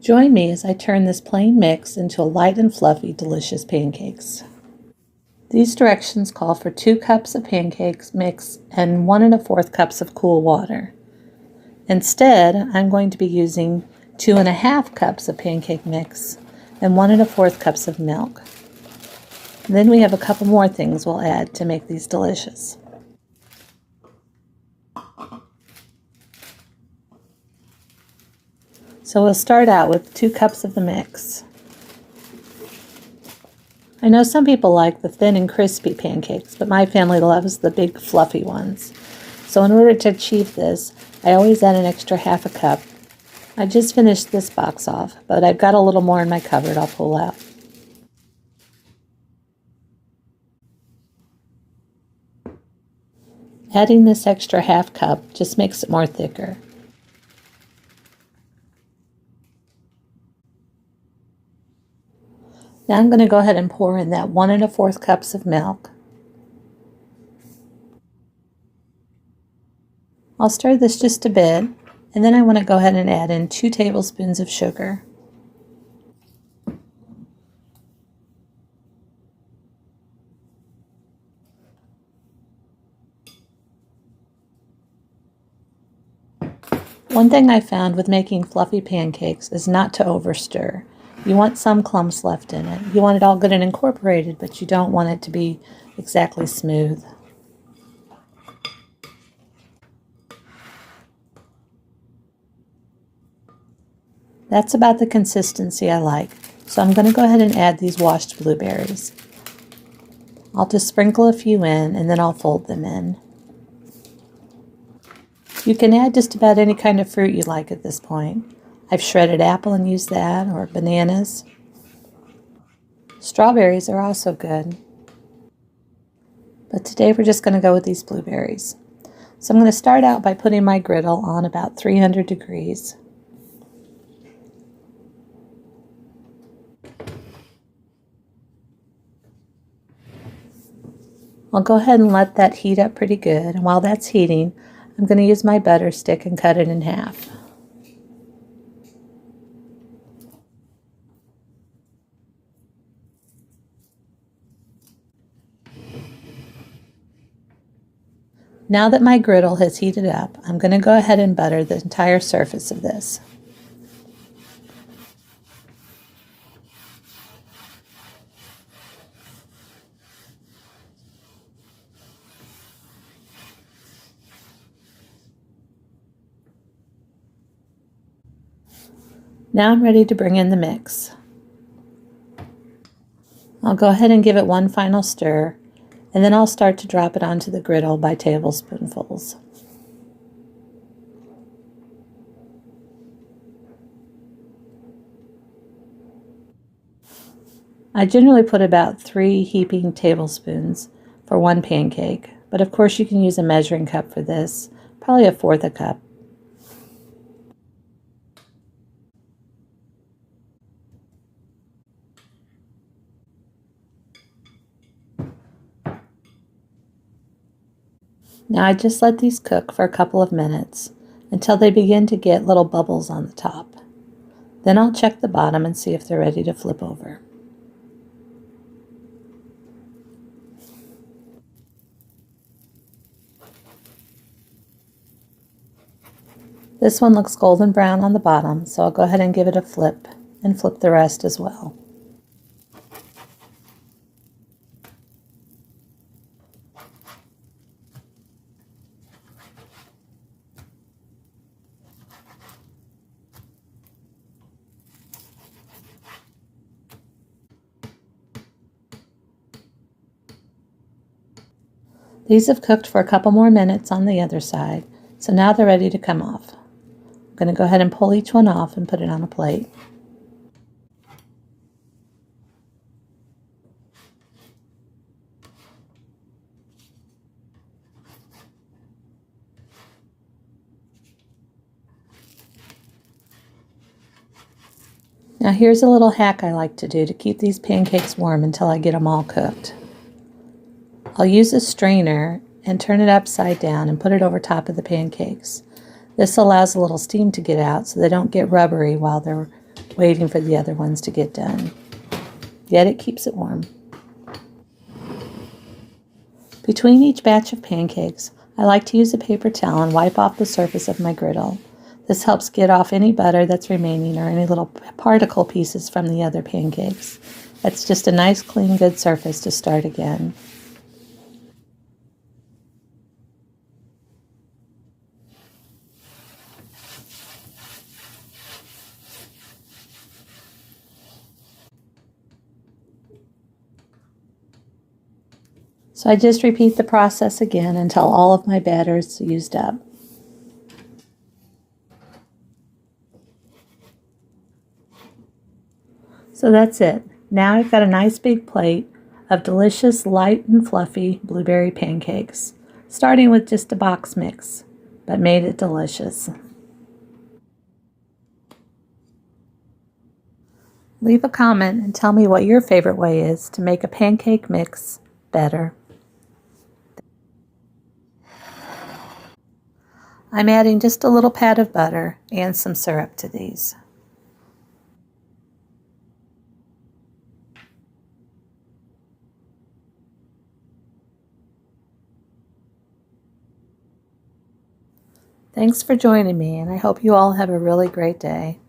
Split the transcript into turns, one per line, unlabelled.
Join me as I turn this plain mix into a light and fluffy, delicious pancakes. These directions call for 2 cups of pancakes mix and 1 1/4 cups of cool water. Instead, I'm going to be using 2 1/2 cups of pancake mix and 1 1/4 cups of milk. Then we have a couple more things we'll add to make these delicious. So we'll start out with 2 cups of the mix. I know some people like the thin and crispy pancakes, but my family loves the big fluffy ones. So in order to achieve this, I always add an extra 1/2 cup. I just finished this box off, but I've got a little more in my cupboard I'll pull out. Adding this extra 1/2 cup just makes it more thicker. Now I'm going to go ahead and pour in that 1 1/4 cups of milk. I'll stir this just a bit, and then I want to go ahead and add in 2 tablespoons of sugar. One thing I found with making fluffy pancakes is not to overstir. You want some clumps left in it. You want it all good and incorporated, but you don't want it to be exactly smooth. That's about the consistency I like, so I'm going to go ahead and add these washed blueberries. I'll just sprinkle a few in and then I'll fold them in. You can add just about any kind of fruit you like at this point. I've shredded apple and used that, or bananas. Strawberries are also good. But today we're just going to go with these blueberries. So I'm going to start out by putting my griddle on about 300 degrees. I'll go ahead and let that heat up pretty good, and while that's heating, I'm going to use my butter stick and cut it in half. Now that my griddle has heated up, I'm going to go ahead and butter the entire surface of this. Now I'm ready to bring in the mix. I'll go ahead and give it one final stir, and then I'll start to drop it onto the griddle by tablespoonfuls. I generally put about 3 heaping tablespoons for one pancake, but of course you can use a measuring cup for this, probably 1/4 cup. Now I just let these cook for a couple of minutes until they begin to get little bubbles on the top. Then I'll check the bottom and see if they're ready to flip over. This one looks golden brown on the bottom, so I'll go ahead and give it a flip and flip the rest as well. These have cooked for a couple more minutes on the other side, so now they're ready to come off. I'm going to go ahead and pull each one off and put it on a plate. Now here's a little hack I like to do to keep these pancakes warm until I get them all cooked. I'll use a strainer and turn it upside down and put it over top of the pancakes. This allows a little steam to get out so they don't get rubbery while they're waiting for the other ones to get done. Yet it keeps it warm. Between each batch of pancakes, I like to use a paper towel and wipe off the surface of my griddle. This helps get off any butter that's remaining or any little particle pieces from the other pancakes. That's just a nice, clean, good surface to start again. So I just repeat the process again until all of my batter is used up. So that's it. Now I've got a nice big plate of delicious, light and fluffy blueberry pancakes, starting with just a box mix, but made it delicious. Leave a comment and tell me what your favorite way is to make a pancake mix better. I'm adding just a little pat of butter and some syrup to these. Thanks for joining me, and I hope you all have a really great day.